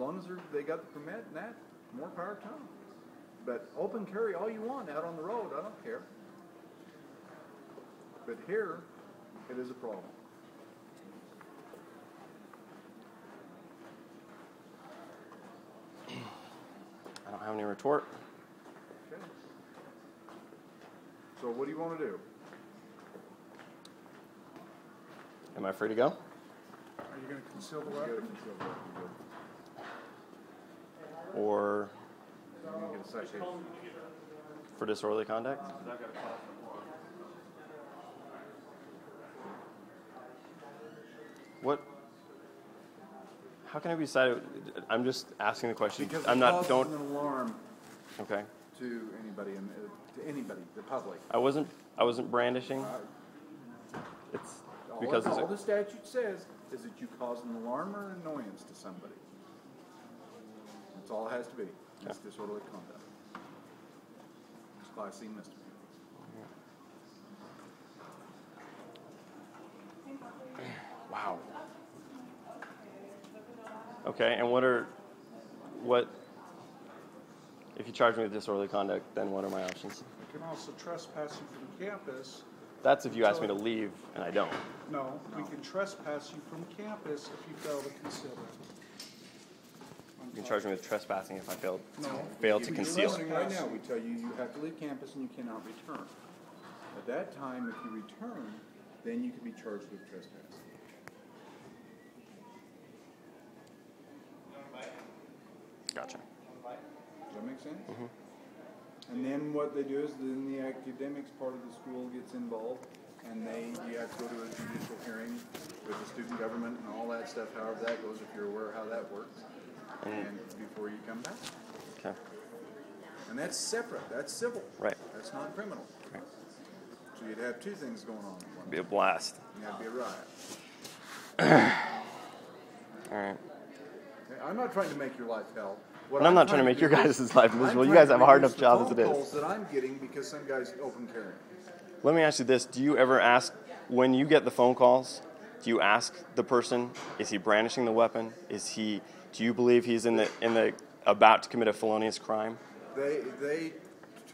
long as they got the permit and that, more power to them. But open carry all you want out on the road, I don't care. But here, it is a problem. I don't have any retort. Okay. So what do you want to do? Am I free to go? Are you going to conceal the weapon? Or You can get a citation. for disorderly conduct? What? How can I be cited? I'm just asking the question. Because I'm it not. causes Don't. an alarm Okay. to anybody, the public. I wasn't brandishing. It's because all the statute says is that you cause an alarm or annoyance to somebody. That's all it has to be. It's disorderly conduct. It's Class C misdemeanor. Wow. Okay, and what if you charge me with disorderly conduct, then what are my options? You can also trespass you from campus. That's if you ask me to leave and I don't. No, we can trespass you from campus if you fail to conceal it. You can charge me with trespassing if I fail to You're conceal. listening right now, we tell you you have to leave campus and you cannot return. At that time, if you return, then you can be charged with trespassing. Gotcha. Does that make sense? Mm-hmm. And then what they do is then the academics part of the school gets involved, and you have to go to a judicial hearing with the student government and all that stuff, however that goes, if you're aware how that works, and before you come back. Okay. And that's separate. That's civil. Right. That's not criminal. Right. So you'd have two things going on at once. Be a blast. And that'd be a riot. All right. Okay, I'm not trying to make your life hell. And I'm not trying to make your guys' life miserable. You guys have a hard enough job as it is. Calls that I'm getting because some guys open carrying. Let me ask you this. Do you ever ask, when you get the phone calls, do you ask the person, is he brandishing the weapon? Do you believe he's in the about to commit a felonious crime? They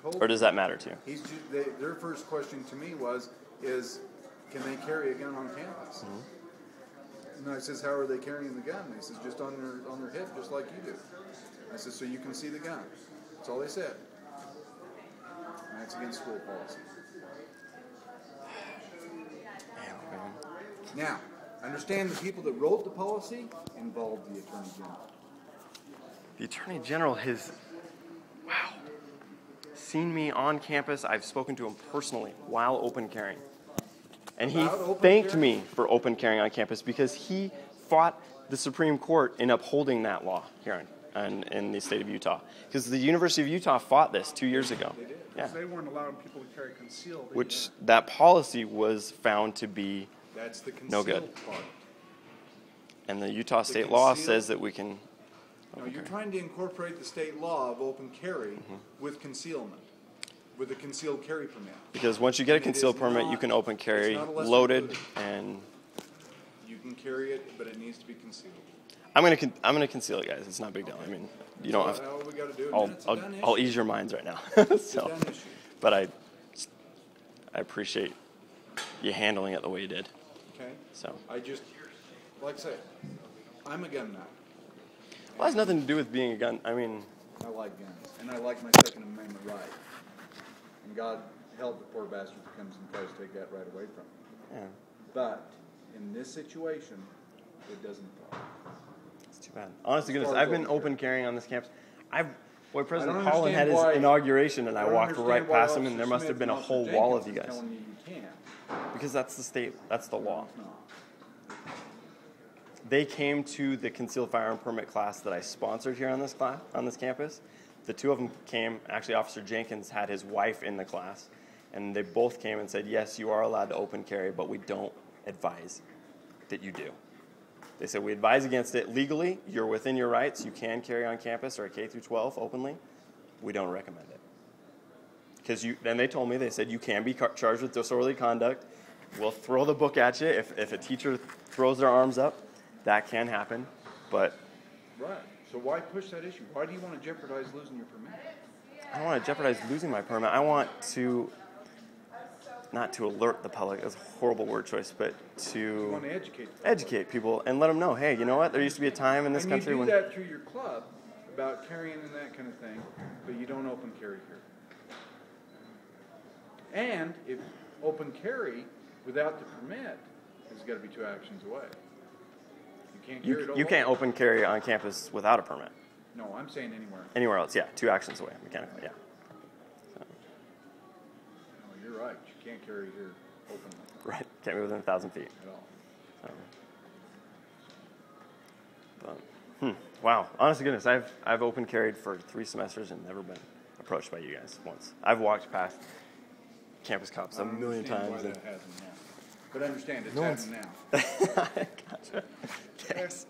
told Or does that matter to you? their first question to me is can they carry a gun on campus? Mm-hmm. And I says, how are they carrying the gun? They says, just on their hip, just like you do. I said, so you can see the gun. That's all they said. And that's against school policy. Man. Now, understand the people that wrote the policy involved the Attorney General. The Attorney General has, seen me on campus. I've spoken to him personally while open carrying. And he thanked me for open carrying on campus because he fought the Supreme Court in upholding that law here in the state of Utah. Because the University of Utah fought this 2 years ago. They did. Yeah. They weren't allowing people to carry concealed. Which that policy was found to be That's the no concealed good. part. And the Utah state law concealed- says that we can. No, you're trying to incorporate the state law of open carry with concealment, with a concealed carry permit. Because once you get a And it is concealed permit, you not- can open carry, it's not a lesser loaded, included. and You can carry it, but it needs to be concealed. I'm gonna conceal it, guys. It's not a big deal. I mean, you don't have. All we got to do, and then it's a done issue. I'll ease your minds right now. It's a so, done issue. but I appreciate you handling it the way you did. Okay? So, I just, like I say, I'm a gun nut. well, it has nothing to do with being a gun. I mean, I like guns, and I like my Second Amendment right. And God help the poor bastard that comes and tries to take that right away from me. yeah, But in this situation, it doesn't apply. it's too bad. Honest to goodness, far as I've been open open carrying on this campus. President don't Holland had his understand why- inauguration, and I walked don't right understand why past him, and Officer there must have Smith been a and whole Officer wall of you Jenkins guys. are telling you can't. Because that's the state, that's the law. It's not. They came to the concealed firearm permit class that I sponsored here on this campus. The two of them came. Actually, Officer Jenkins had his wife in the class, and they both came and said, "Yes, you are allowed to open carry, but we don't advise that you do." They said, "We advise against it legally. You're within your rights. You can carry on campus or at K through 12 openly. We don't recommend it." Because then they told me, they said, you can be charged with disorderly conduct. We'll throw the book at you if a teacher throws their arms up. That can happen, but Right. So why push that issue? Why do you want to jeopardize losing your permit? I don't want to jeopardize losing my permit. I want to, not to alert the public, that's a horrible word choice, but You want to to educate educate people and let them know, hey, you know what? There used to be a time in this and country you do when... that through your club about carrying and that kind of thing, but you don't open carry here. And if open carry without the permit, there's got to be 2 actions away. You can't carry it all You can't over. open carry on campus without a permit. No, I'm saying anywhere. Anywhere else, yeah, 2 actions away, mechanically, yeah. So, No, you're right. You can't carry here openly right, can't be within 1,000 feet. at all. But, wow, honest to goodness, I've open carried for 3 semesters and never been approached by you guys once. I've walked past campus cops a million times. Why that hasn't now. But understand, it's No one's- happening now. Gotcha. Thanks.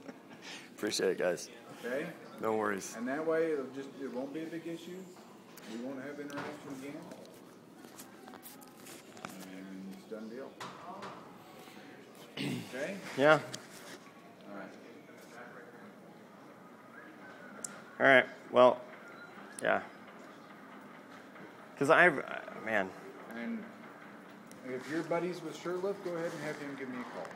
Appreciate it, guys. Okay? No worries. And that way, it won't be a big issue. We won't have interaction again. And it's done deal. Okay? Yeah. All right. All right. Well, yeah. Because man. And if you're buddies with Sherliff, go ahead and have him give me a call.